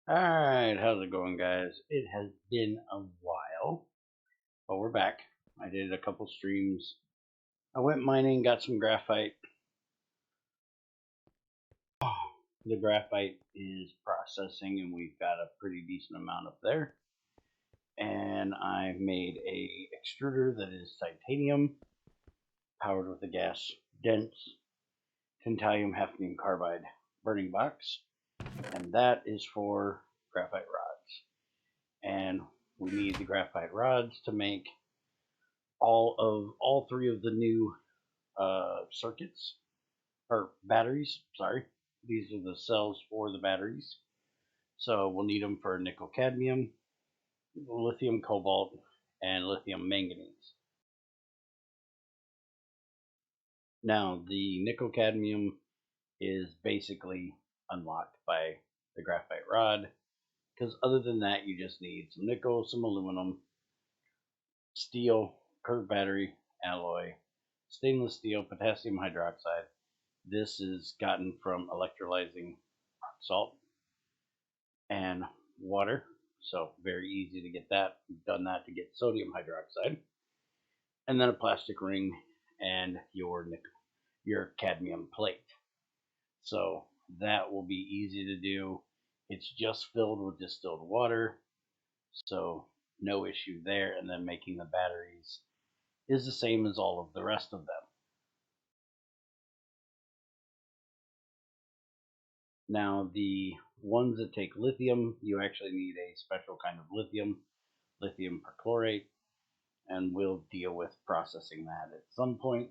Alright, how's it going, guys? It has been a while, but we're back. I did a couple streams. I went mining, got some graphite. The graphite is processing, and we've got a pretty decent amount up there. And I made a extruder that is titanium, powered with a gas dense tantalum hafnium carbide burning box, and that is for graphite rods. And we need the graphite rods to make all three of the new circuits or batteries. Sorry, these are the cells for the batteries. So we'll need them for nickel cadmium, lithium cobalt, and lithium manganese. Now the nickel cadmium is basically unlocked by the graphite rod, because other than that you just need some nickel, some aluminum, steel, curved battery, alloy, stainless steel, potassium hydroxide. This is gotten from electrolyzing salt and water, so very easy to get that. We've done that to get sodium hydroxide, and then a plastic ring and your cadmium plate. So that will be easy to do. It's just filled with distilled water, so no issue there. And then making the batteries is the same as all of the rest of them. Now, the ones that take lithium, you actually need a special kind of lithium perchlorate, and we'll deal with processing that at some point.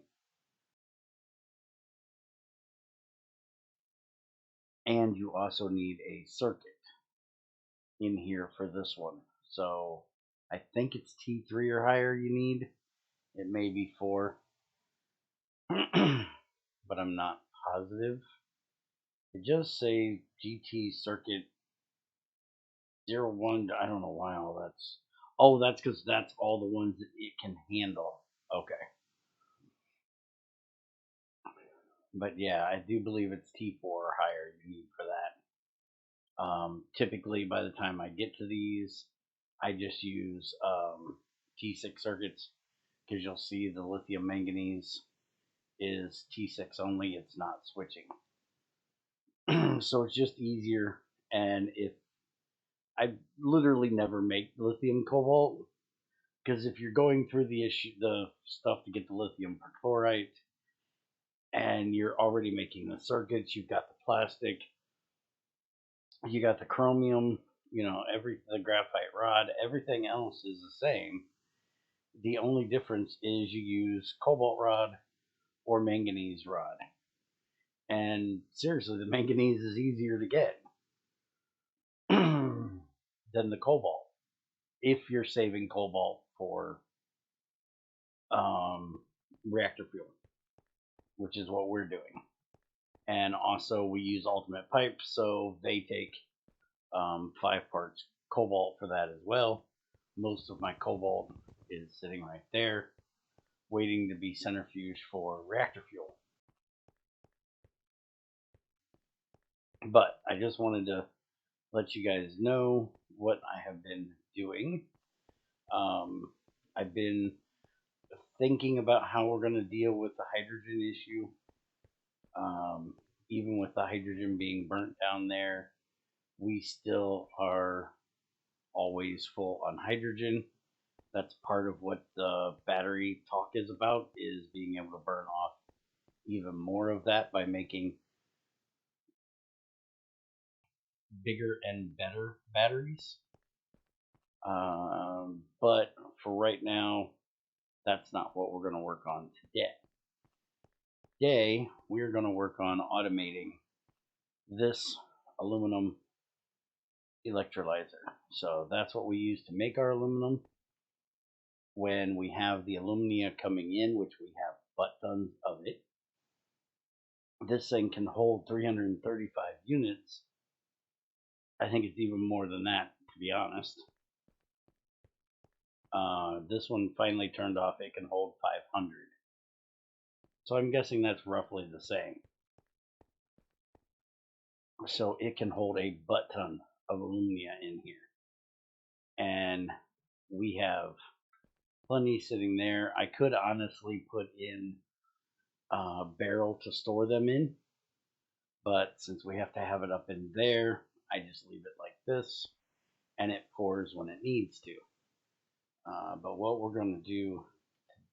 And you also need a circuit in here for this one. So I think it's T3 or higher you need. It may be 4, but I'm not positive. It just say GT circuit 01. I don't know why all that's. Oh, that's because that's all the ones that it can handle. Okay. But yeah, I do believe it's T4 or higher you need for that. Typically, by the time I get to these, I just use T6 circuits, because you'll see the lithium manganese is T6 only, it's not switching. So it's just easier. And if I literally never make lithium cobalt, because if you're going through the stuff to get the lithium perchlorate, and you're already making the circuits, you've got the plastic, you got the chromium, the graphite rod, everything else is the same. The only difference is you use cobalt rod or manganese rod. And seriously, the manganese is easier to get than the cobalt, if you're saving cobalt for reactor fuel, which is what we're doing. And also, we use Ultimate Pipe, so they take 5 parts cobalt for that as well. Most of my cobalt is sitting right there, waiting to be centrifuged for reactor fuel. But I just wanted to let you guys know what I have been doing. I've been thinking about how we're going to deal with the hydrogen issue. Even with the hydrogen being burnt down there, we still are always full on hydrogen. That's part of what the battery talk is about, is being able to burn off even more of that by making bigger and better batteries. But for right now, that's not what we're going to work on today. Today, we're going to work on automating this aluminum electrolyzer. So that's what we use to make our aluminum. When we have the alumina coming in, which we have butt tons of it, this thing can hold 335 units. I think it's even more than that, to be honest. This one finally turned off. It can hold 500. So I'm guessing that's roughly the same. So it can hold a butt ton of alumina in here. And we have plenty sitting there. I could honestly put in a barrel to store them in, but since we have to have it up in there, I just leave it like this, and it pours when it needs to. But what we're going to do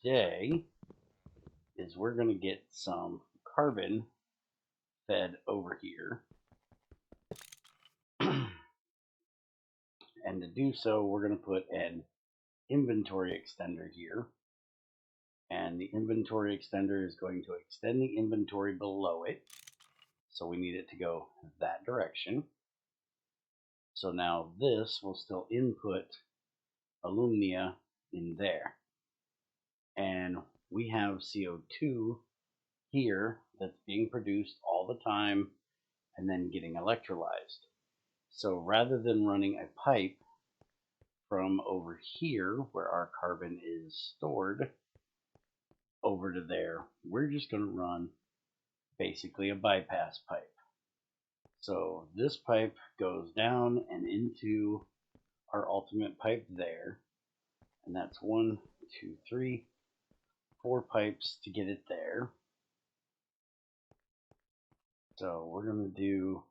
today is we're going to get some carbon fed over here. And to do so, we're going to put an inventory extender here. And the inventory extender is going to extend the inventory below it. So we need it to go that direction. So now this will still input alumina in there. And we have CO2 here that's being produced all the time and then getting electrolyzed. So rather than running a pipe from over here where our carbon is stored over to there, we're just going to run basically a bypass pipe. So this pipe goes down and into our ultimate pipe there, and that's 1, 2, 3, 4 pipes to get it there. So we're going to do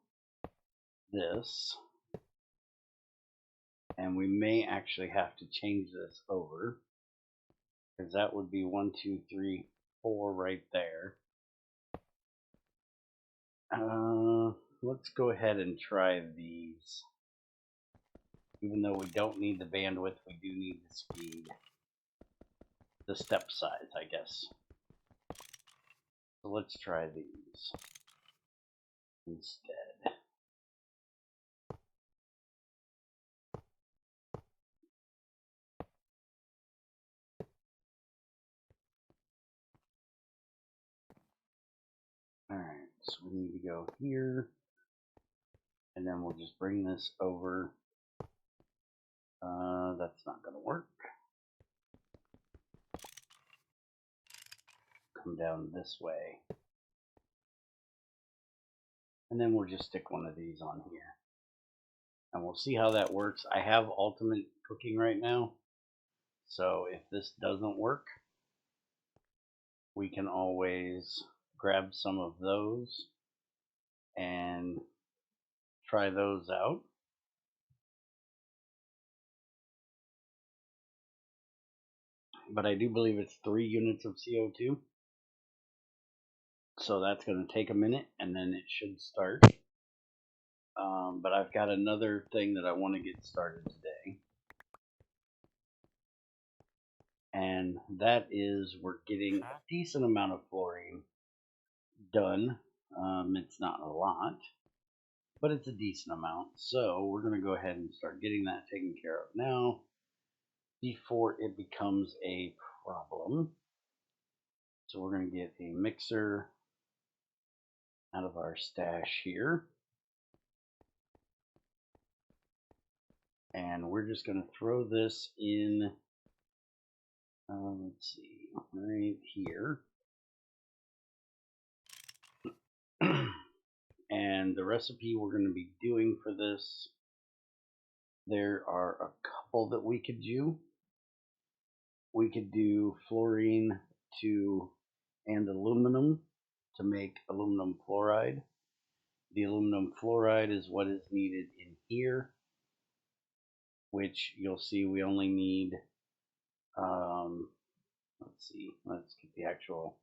this, and we may actually have to change this over, because that would be 1, 2, 3, 4 right there. Let's go ahead and try these. Even though we don't need the bandwidth, we do need the speed. The step size, I guess. So let's try these instead. Alright, so we need to go here, and then we'll just bring this over. That's not going to work. Come down this way. And then we'll just stick one of these on here. And we'll see how that works. I have ultimate cooking right now. So if this doesn't work, we can always grab some of those and try those out. But I do believe it's 3 units of CO2. So that's going to take a minute, and then it should start. But I've got another thing that I want to get started today. And that is we're getting a decent amount of fluorine done. It's not a lot, but it's a decent amount. So we're going to go ahead and start getting that taken care of now before it becomes a problem. So we're going to get a mixer out of our stash here. And we're just going to throw this in, let's see, right here. And the recipe we're going to be doing for this, there are a couple that we could do. We could do fluorine and aluminum to make aluminum fluoride. The aluminum fluoride is what is needed in here, which you'll see we only need, let's see, let's get the actual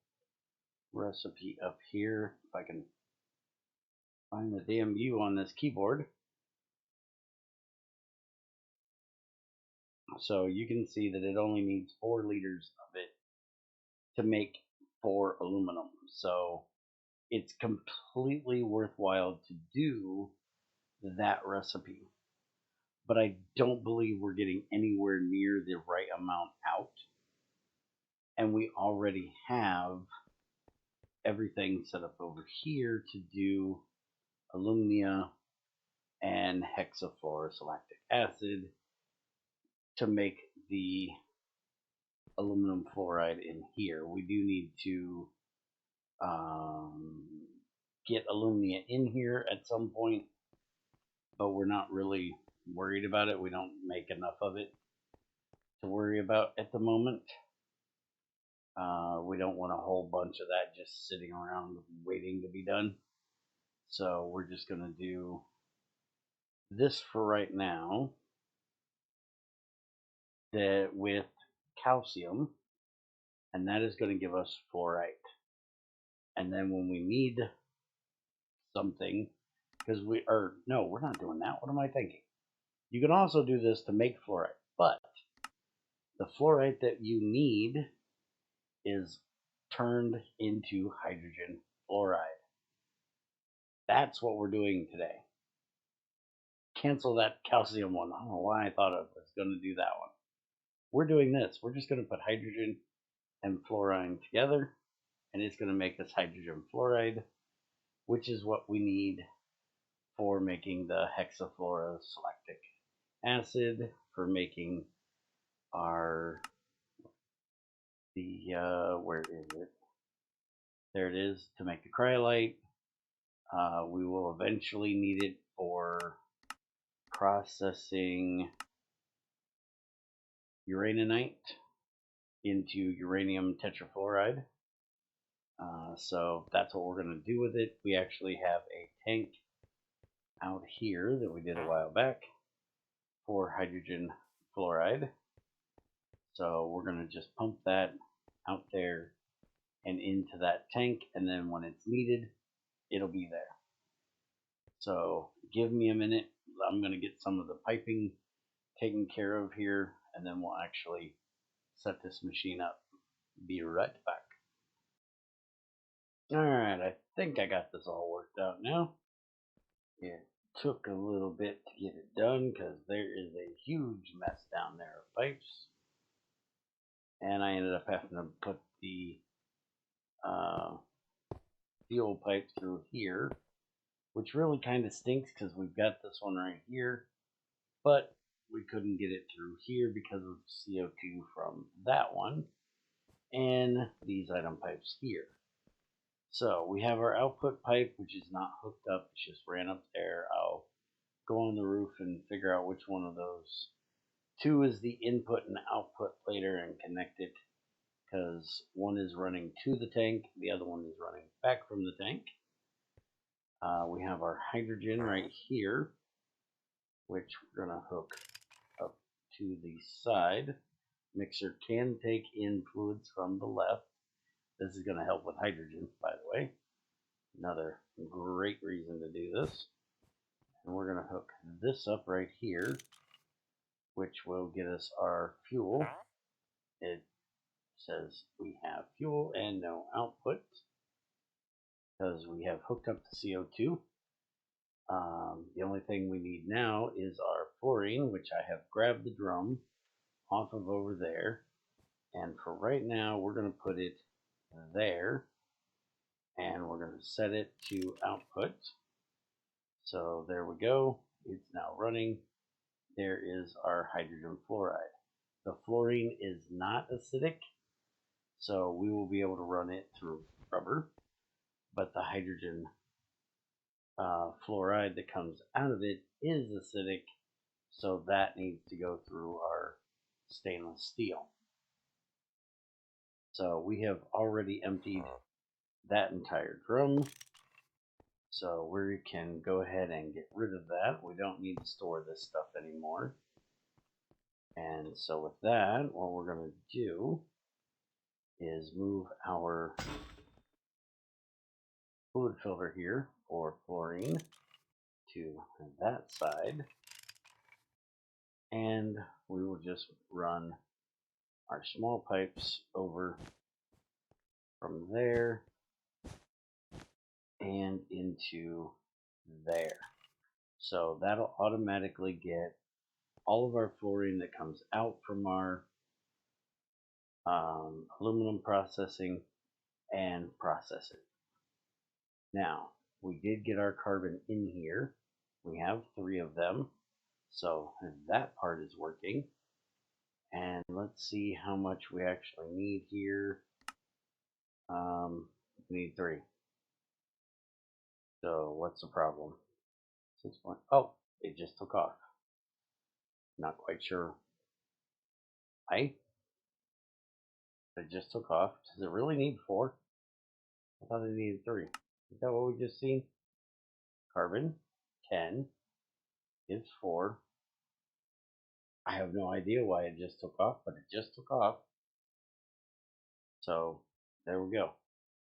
recipe up here. If I can find the damn view on this keyboard. So you can see that it only needs 4 liters of it to make 4 aluminum. So it's completely worthwhile to do that recipe. But I don't believe we're getting anywhere near the right amount out. And we already have everything set up over here to do alumina and hexafluorous lactic acid to make the aluminum fluoride in here. We do need to get alumina in here at some point, but we're not really worried about it. We don't make enough of it to worry about at the moment. We don't want a whole bunch of that just sitting around waiting to be done. So we're just going to do this for right now, that with calcium, and that is going to give us fluorite. And then when we need something, because we're not doing that. What am I thinking? You can also do this to make fluorite, but the fluorite that you need is turned into hydrogen fluoride. That's what we're doing today. Cancel that calcium one. I don't know why I thought I was going to do that one. We're doing this. We're just going to put hydrogen and fluorine together, and it's going to make us hydrogen fluoride, which is what we need for making the hexafluorosilicic acid, for making our where is it? There it is, to make the cryolite. We will eventually need it for processing uraninite into uranium tetrafluoride. So that's what we're going to do with it. We actually have a tank out here that we did a while back for hydrogen fluoride. So we're going to just pump that out there and into that tank, and then when it's needed, it'll be there. So give me a minute. I'm going to get some of the piping taken care of here, and then we'll actually set this machine up. Be right back. Alright, I think I got this all worked out now. It took a little bit to get it done because there is a huge mess down there of pipes. And I ended up having to put the fuel pipe through here, which really kind of stinks because we've got this one right here, but we couldn't get it through here because of CO2 from that one and these item pipes here. So we have our output pipe, which is not hooked up, it just ran up there. I'll go on the roof and figure out which one of those two is the input and output later and connect it, because one is running to the tank, the other one is running back from the tank. We have our hydrogen right here, which we're going to hook up to the side. Mixer can take in fluids from the left. This is going to help with hydrogen, by the way. Another great reason to do this. And we're going to hook this up right here, which will get us our fuel. It says we have fuel and no output because we have hooked up the CO2. The only thing we need now is our fluorine, which I have grabbed the drum off of over there. And for right now, we're going to put it there. And we're going to set it to output. So there we go. It's now running. There is our hydrogen fluoride. The fluorine is not acidic, so we will be able to run it through rubber. But the hydrogen fluoride that comes out of it is acidic, so that needs to go through our stainless steel. So we have already emptied that entire drum, so we can go ahead and get rid of that. We don't need to store this stuff anymore. And so with that, what we're going to do is move our fluid filter here for fluorine to that side, and we will just run our small pipes over from there and into there. So that'll automatically get all of our fluorine that comes out from our aluminum processing and process it. Now, we did get our carbon in here. We have 3 of them, so that part is working. And let's see how much we actually need here. We need 3. So what's the problem? 6 point. Oh, it took off. Not quite sure why. It just took off. Does it really need 4? I thought it needed 3. Is that what we just seen? Carbon 10 is 4. I have no idea why it just took off, but it just took off. So there we go.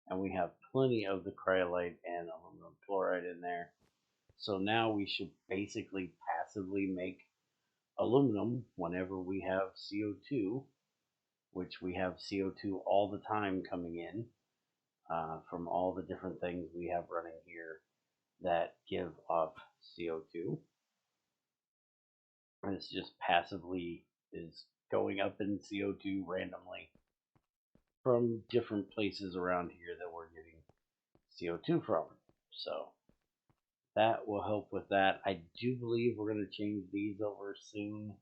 And we have plenty of the cryolite and aluminum chloride in there. So now we should basically passively make aluminum whenever we have CO2, which we have CO2 all the time coming in from all the different things we have running here that give off CO2. And it's just passively is going up in CO2 randomly from different places around here that we're getting CO2 from. So that will help with that. I do believe we're going to change these over soon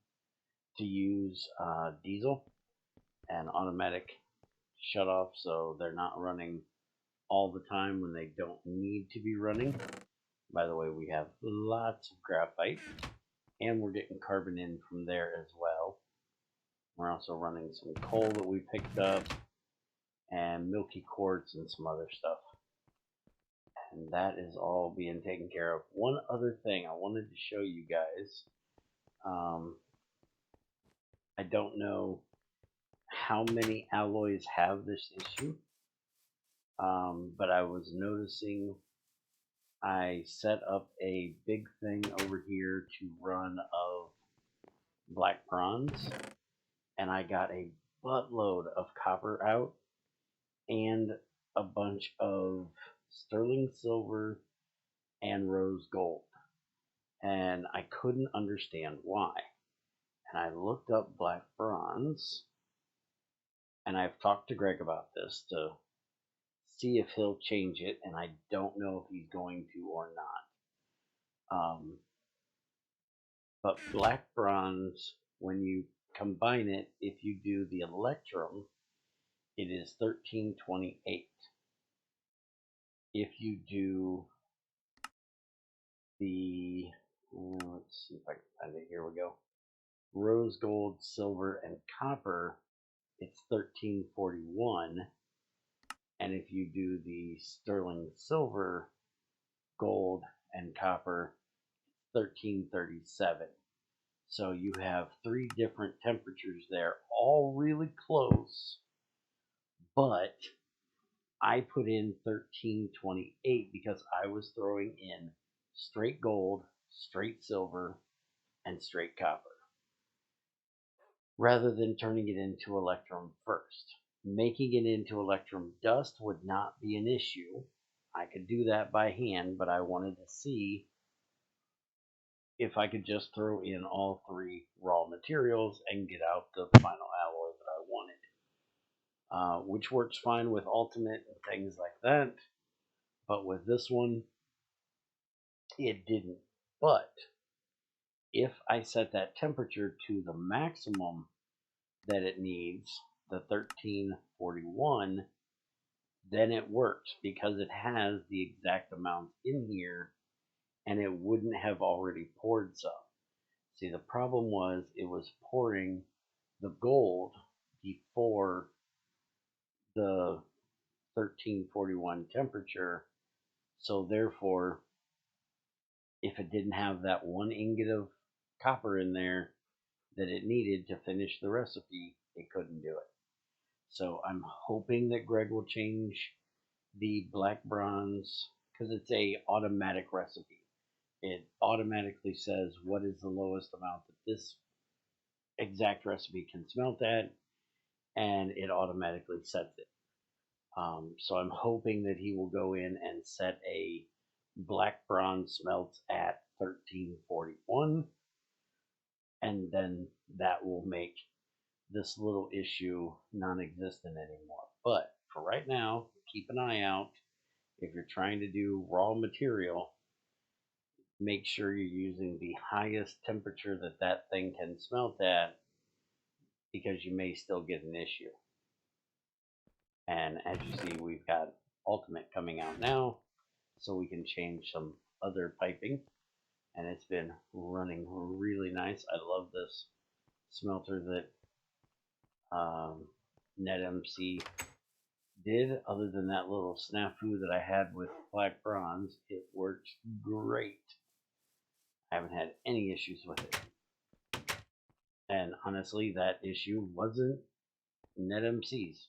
to use diesel and automatic shut off, so they're not running all the time when they don't need to be running. By the way, we have lots of graphite, and we're getting carbon in from there as well. We're also running some coal that we picked up, and milky quartz and some other stuff. And that is all being taken care of. One other thing I wanted to show you guys. I don't know how many alloys have this issue, but I was noticing I set up a big thing over here to run of black bronze, and I got a buttload of copper out and a bunch of sterling silver and rose gold, and I couldn't understand why. And I looked up black bronze, and I've talked to Greg about this to see if he'll change it, and I don't know if he's going to or not. But black bronze, when you combine it, if you do the electrum, it is 1328. If you do the, let's see if I can find it, here we go, rose gold, silver, and copper, it's 1341. And if you do the sterling silver, gold, and copper, 1337. So you have 3 different temperatures there, all really close, but I put in 1328 because I was throwing in straight gold, straight silver, and straight copper, rather than turning it into electrum first. Making it into electrum dust would not be an issue. I could do that by hand, but I wanted to see if I could just throw in all 3 raw materials and get out the final alloy that I wanted, which works fine with ultimate and things like that, but with this one it didn't. But if I set that temperature to the maximum that it needs, the 1341, then it works because it has the exact amount in here, and it wouldn't have already poured some. See, the problem was it was pouring the gold before the 1341 temperature, so therefore if it didn't have that 1 ingot of copper in there that it needed to finish the recipe, it couldn't do it. So I'm hoping that Greg will change the black bronze, because it's a automatic recipe. It automatically says what is the lowest amount that this exact recipe can smelt at, and it automatically sets it. So I'm hoping that he will go in and set a black bronze smelts at 1341, and then that will make this little issue non-existent anymore. But for right now, keep an eye out. If you're trying to do raw material, make sure you're using the highest temperature that that thing can smelt at, because you may still get an issue. And as you see, we've got ultimate coming out now, so we can change some other piping and it's been running really nice. I love this smelter that NetMC did. Other than that little snafu that I had with black bronze, it works great. I haven't had any issues with it. And honestly, that issue wasn't NetMC's.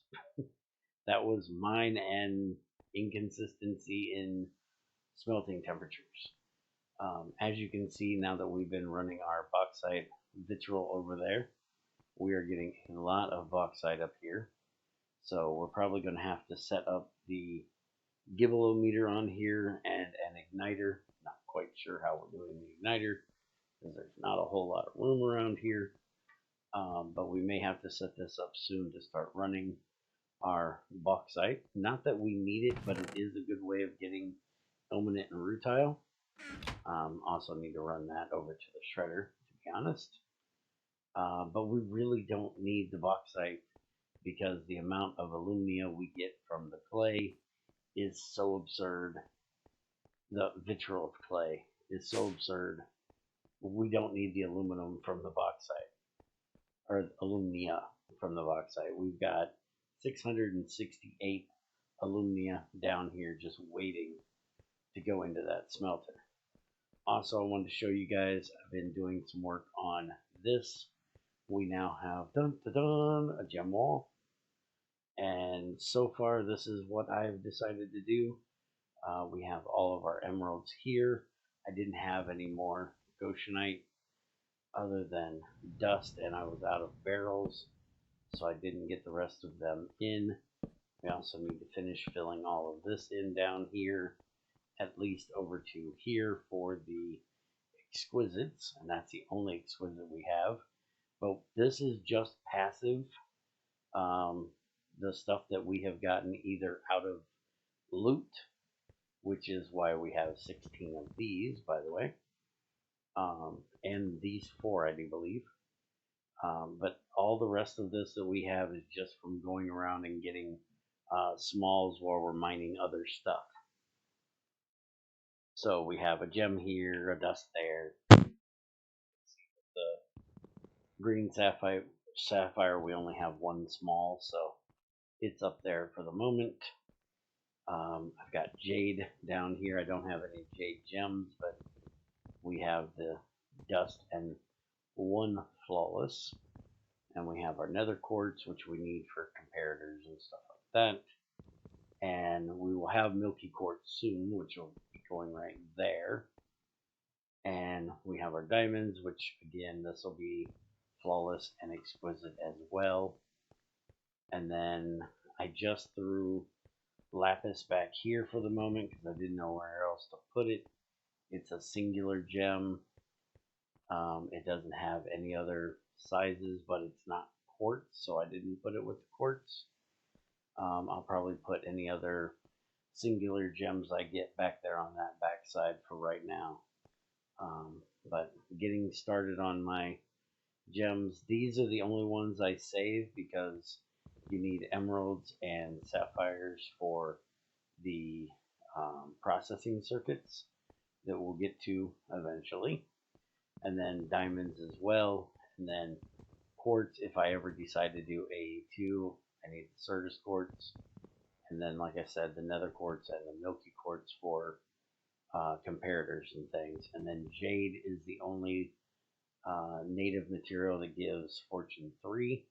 That was mine and inconsistency in smelting temperatures. As you can see, now that we've been running our bauxite vitriol over there, we are getting a lot of bauxite up here. So we're probably going to have to set up the gibbelometer on here and an igniter. Not quite sure how we're doing the igniter because there's not a whole lot of room around here. But we may have to set this up soon to start running our bauxite. Not that we need it, but it is a good way of getting ilmenite and rutile. Also need to run that over to the shredder, to be honest. But we really don't need the bauxite because the amount of alumina we get from the clay is so absurd. The vitriol clay is so absurd. We don't need the aluminum from the bauxite, or alumina from the bauxite. We've got 668 alumina down here just waiting to go into that smelter. Also, I wanted to show you guys, I've been doing some work on this. We now have a gem wall. And so far, this is what I've decided to do. We have all of our emeralds here. I didn't have any more goshenite other than dust, and I was out of barrels, so I didn't get the rest of them in. We also need to finish filling all of this in down here, at least over to here for the exquisites, and that's the only exquisite we have. But this is just passive. The stuff that we have gotten either out of loot, which is why we have 16 of these, by the way, and these 4, I do believe. But all the rest of this that we have is just from going around and getting smalls while we're mining other stuff. So we have a gem here, a dust there. The green sapphire, we only have 1 small, so it's up there for the moment. I've got jade down here. I don't have any jade gems, but we have the dust and 1 flawless. And we have our nether quartz, which we need for comparators and stuff like that. And we will have milky quartz soon, which will be going right there. And we have our diamonds, which again, this will be flawless and exquisite as well. And then I just threw lapis back here for the moment because I didn't know where else to put it. It's a singular gem. It doesn't have any other sizes, but it's not quartz, so I didn't put it with the quartz. I'll probably put any other singular gems I get back there on that backside for right now. But getting started on my gems, these are the only ones I save because you need emeralds and sapphires for the processing circuits that we'll get to eventually, and then diamonds as well, and then quartz if I ever decide to do A2. I need the Certus quartz, and then like I said, the nether quartz and the milky quartz for comparators and things. And then jade is the only native material that gives fortune 3,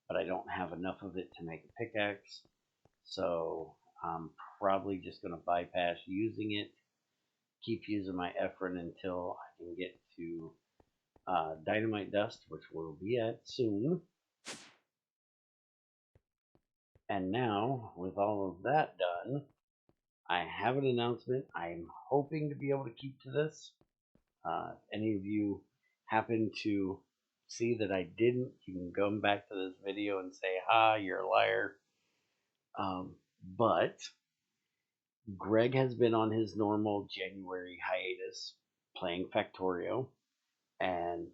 but I don't have enough of it to make a pickaxe, so I'm probably just going to bypass using it, keep using my Ephron until I can get to dynamite dust, which we'll be at soon. And now, with all of that done, I have an announcement. I'm hoping to be able to keep to this. If any of you happen to see that I didn't, you can come back to this video and say, ha, you're a liar. But Greg has been on his normal January hiatus playing Factorio, and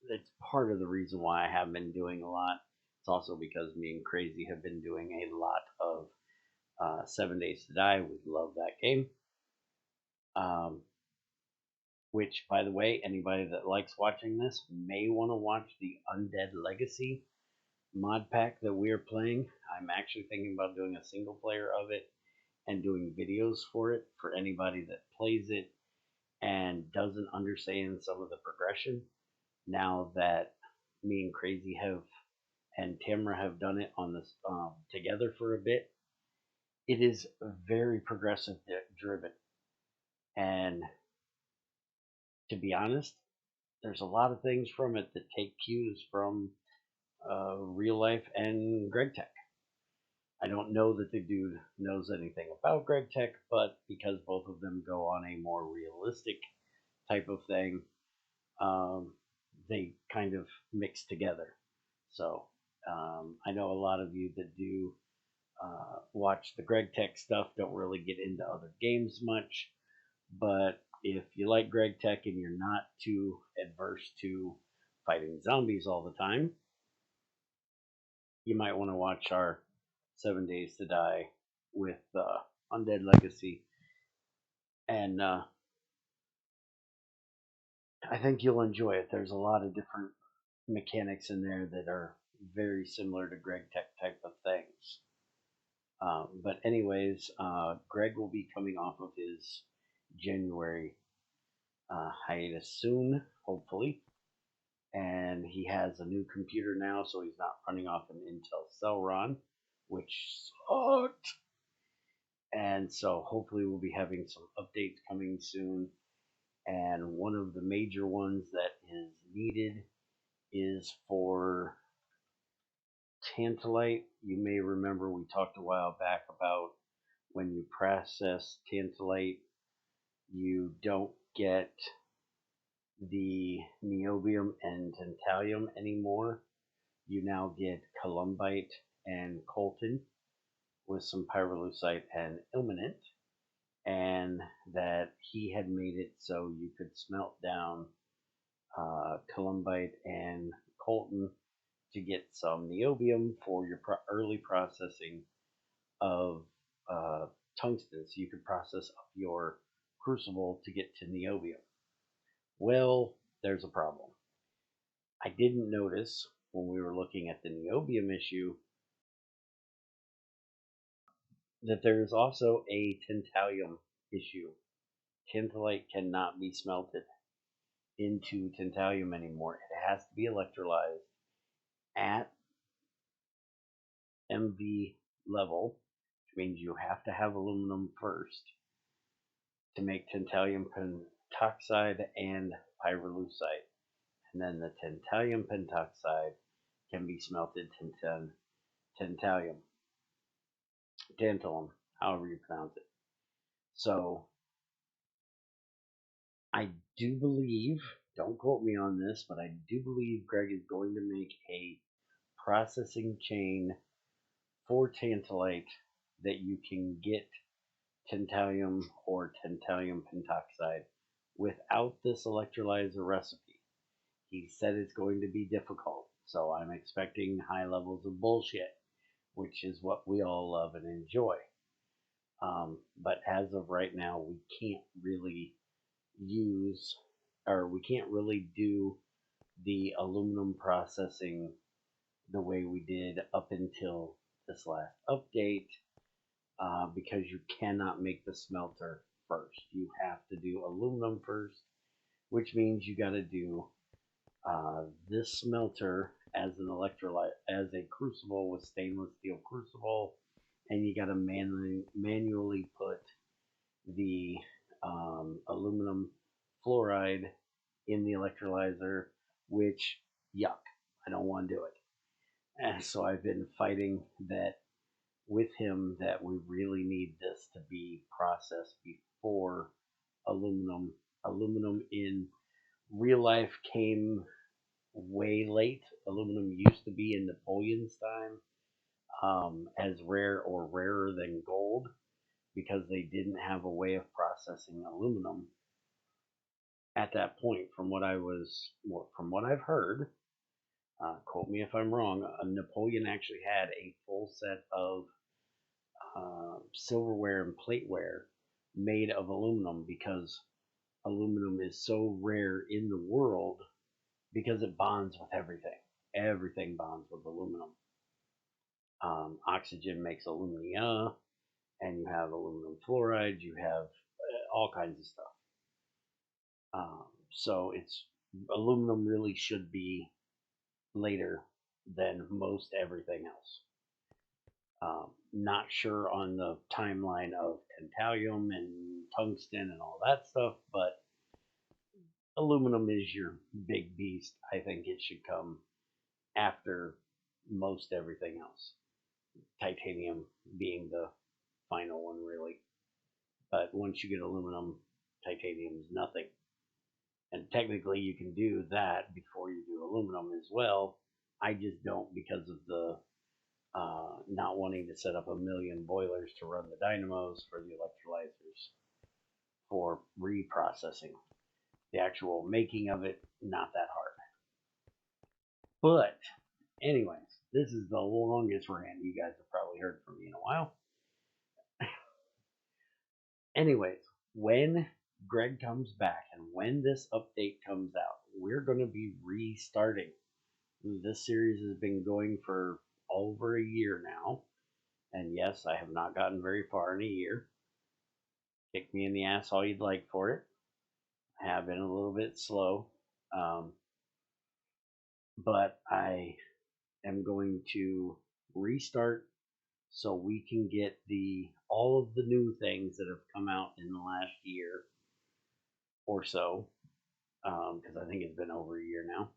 it's part of the reason why I haven't been doing a lot. It's also because me and Crazy have been doing a lot of 7 Days to Die. We love that game. which, by the way, anybody that likes watching this may want to watch the Undead Legacy mod pack that we are playing. I'm actually thinking about doing a single player of it and doing videos for it for anybody that plays it and doesn't understand some of the progression. Now that me and Crazy have and Tamara have done it on this together for a bit, it is very progressive driven. And to be honest, there's a lot of things from it that take cues from real life and GregTech. I don't know that the dude knows anything about GregTech, but because both of them go on a more realistic type of thing, they kind of mix together. So I know a lot of you that do watch the GregTech stuff don't really get into other games much, but if you like GregTech and you're not too adverse to fighting zombies all the time, you might want to watch our 7 Days to Die with Undead Legacy, and I think you'll enjoy it. There's a lot of different mechanics in there that are very similar to GregTech type of things. But anyways, Greg will be coming off of his January hiatus soon, hopefully. And he has a new computer now, so he's not running off an Intel Celeron, which sucked. And so hopefully we'll be having some updates coming soon. And one of the major ones that is needed is for tantalite. You may remember we talked a while back about when you process tantalite, you don't get the niobium and tantalum anymore. You now get columbite and coltan with some pyrolusite and ilmenite, and that he had made it so you could smelt down columbite and coltan to get some niobium for your early processing of tungsten, so you could process up your crucible to get to niobium. Well, there's a problem. I didn't notice when we were looking at the niobium issue that there is also a tantalum issue. Tantalite cannot be smelted into tantalum anymore. It has to be electrolyzed at MV level, which means you have to have aluminum first to make tantalum pentoxide and pyrolusite. And then the tantalum pentoxide can be smelted to tantalum, however you pronounce it. So I do believe, don't quote me on this, but I do believe Greg is going to make a processing chain for tantalite that you can get tantalum or tantalum pentoxide without this electrolyzer recipe. He said it's going to be difficult, so I'm expecting high levels of bullshit, which is what we all love and enjoy. But as of right now, we can't really use, or we can't really do the aluminum processing the way we did up until this last update, because you cannot make the smelter first. You have to do aluminum first, which means you got to do this smelter as an electrolyte, as a crucible with stainless steel crucible, and you got to manually put the aluminum fluoride in the electrolyzer, which, yuck, I don't want to do it. And so I've been fighting that with him, that we really need this to be processed before aluminum. Aluminum in real life came way late. Aluminum used to be in Napoleon's time as rare or rarer than gold because they didn't have a way of processing aluminum at that point. From what I've heard, quote me if I'm wrong, Napoleon actually had a full set of silverware and plateware made of aluminum because aluminum is so rare in the world because it bonds with everything. Everything bonds with aluminum. Oxygen makes alumina, and you have aluminum fluoride. You have all kinds of stuff. So it's aluminum really should be later than most everything else. Not sure on the timeline of tantalum and tungsten and all that stuff, but aluminum is your big beast. I think it should come after most everything else. Titanium being the final one, really. But once you get aluminum, titanium is nothing. And technically, you can do that before you do aluminum as well. I just don't because of the not wanting to set up a million boilers to run the dynamos for the electrolyzers for reprocessing. The actual making of it, not that hard. But, anyways, this is the longest rant you guys have probably heard from me in a while. Anyways, when Greg comes back and when this update comes out, we're going to be restarting. This series has been going for over a year now. And yes, I have not gotten very far in a year. Kick me in the ass all you'd like for it. I have been a little bit slow. But I am going to restart so we can get all of the new things that have come out in the last year or so, because I think it's been over a year now.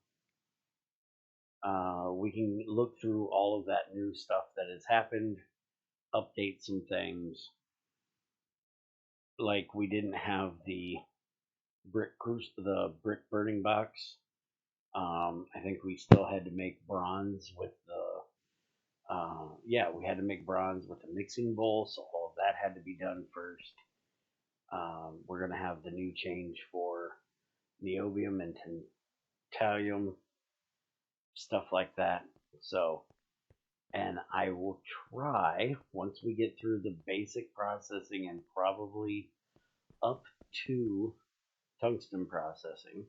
We can look through all of that new stuff that has happened, update some things. Like we didn't have the brick burning box. I think we still had to make bronze with we had to make bronze with a mixing bowl, so all of that had to be done first. We're going to have the new change for niobium and tantalum, stuff like that. So, and I will try, once we get through the basic processing and probably up to tungsten processing,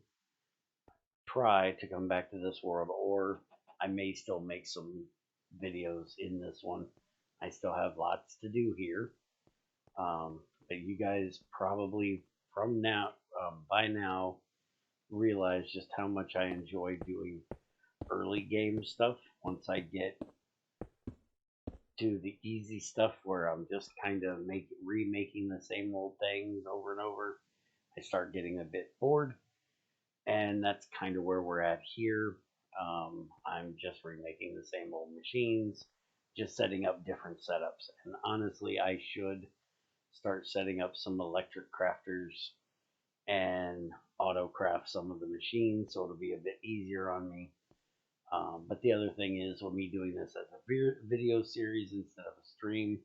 try to come back to this world, or I may still make some videos in this one. I still have lots to do here. But you guys probably by now realize just how much I enjoy doing early game stuff. Once I get to the easy stuff where I'm just kind of remaking the same old things over and over, I start getting a bit bored. And that's kind of where we're at here. I'm just remaking the same old machines, just setting up different setups. And honestly, I should start setting up some electric crafters and auto craft some of the machines so it'll be a bit easier on me. But the other thing is, with me doing this as a video series instead of a stream,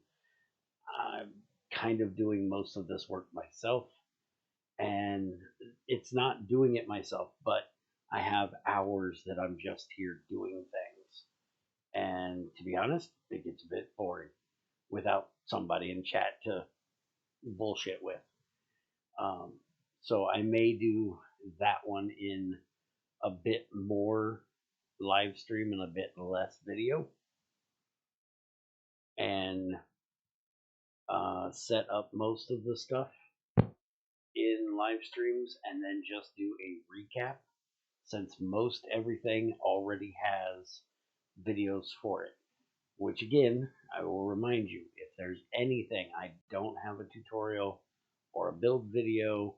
I'm kind of doing most of this work myself. And it's not doing it myself, but I have hours that I'm just here doing things. And to be honest, it gets a bit boring without somebody in chat to bullshit with. So I may do that one in a bit more live stream and a bit less video, and set up most of the stuff in live streams and then just do a recap, since most everything already has videos for it. Which again, I will remind you, if there's anything I don't have a tutorial or a build video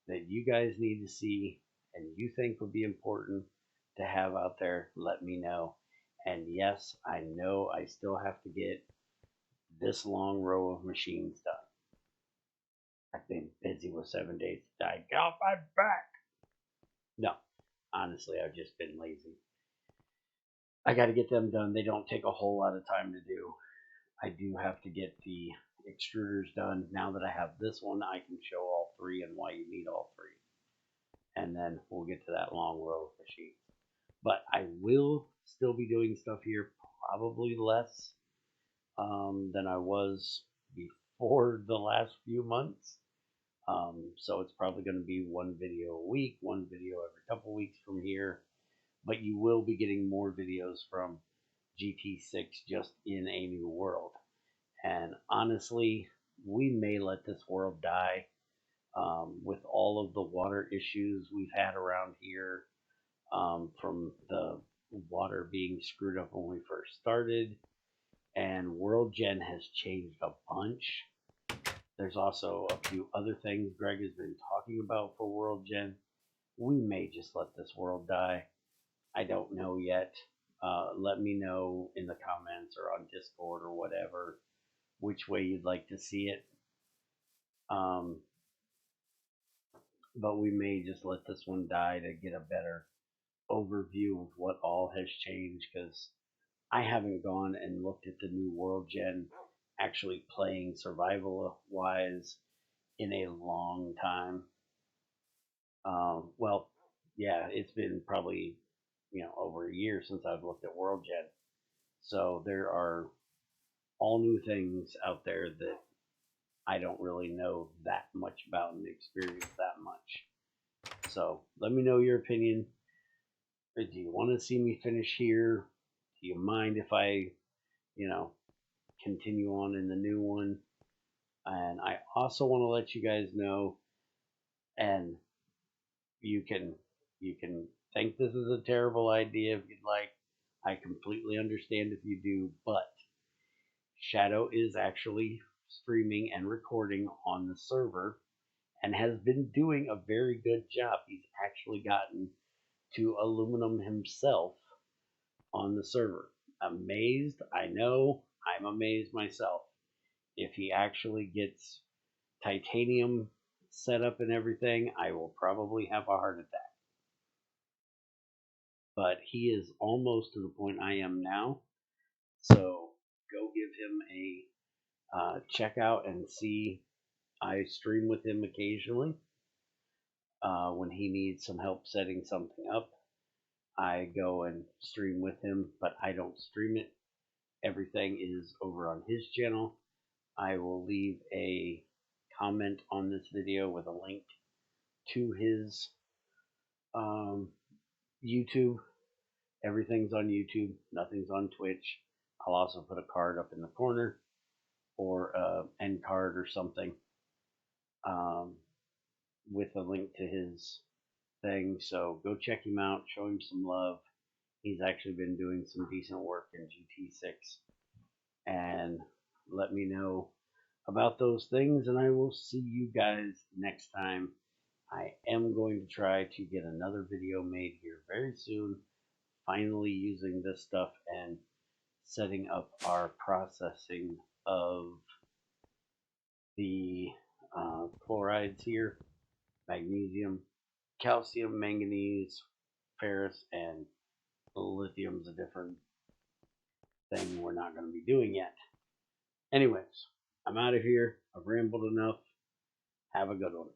that you guys need to see and you think would be important to have out there, let me know. And yes, I know I still have to get this long row of machines done. I've been busy with 7 days to die. Get off my back! No, honestly, I've just been lazy. I got to get them done. They don't take a whole lot of time to do. I do have to get the extruders done. Now that I have this one, I can show all three and why you need all three. And then we'll get to that long row of machines. But I will still be doing stuff here, probably less than I was before the last few months. So it's probably going to be one video a week, one video every couple weeks from here. But you will be getting more videos from GT6 just in a new world. And honestly, we may let this world die with all of the water issues we've had around here, from the water being screwed up when we first started. And World Gen has changed a bunch. There's also a few other things Greg has been talking about for World Gen. We may just let this world die. I don't know yet. Let me know in the comments or on Discord or whatever which way you'd like to see it. But we may just let this one die to get a better overview of what all has changed, because I haven't gone and looked at the new World Gen actually playing survival wise in a long time. Well, yeah, it's been probably over a year since I've looked at World Gen. So there are all new things out there that I don't really know that much about and experience that much. So let me know your opinion. Do you want to see me finish here? Do you mind if I, continue on in the new one? And I also want to let you guys know, and you can think this is a terrible idea if you'd like. I completely understand if you do, but Shadow is actually streaming and recording on the server and has been doing a very good job. He's actually gotten to aluminum himself on the server. Amazed, I know, I'm amazed myself. If he actually gets titanium set up and everything, I will probably have a heart attack. But he is almost to the point I am now. So go give him a check out and see. I stream with him occasionally when he needs some help setting something up. I go and stream with him, but I don't stream it. Everything is over on his channel. I will leave a comment on this video with a link to his YouTube. Everything's on YouTube. Nothing's on Twitch. I'll also put a card up in the corner, or an end card or something, with a link to his thing. So go check him out. Show him some love. He's actually been doing some decent work in GT6. And let me know about those things, and I will see you guys next time. I am going to try to get another video made here very soon, finally using this stuff and setting up our processing of the chlorides here: magnesium, calcium, manganese, ferrous, and lithium's a different thing we're not going to be doing yet. Anyways, I'm out of here. I've rambled enough. Have a good one.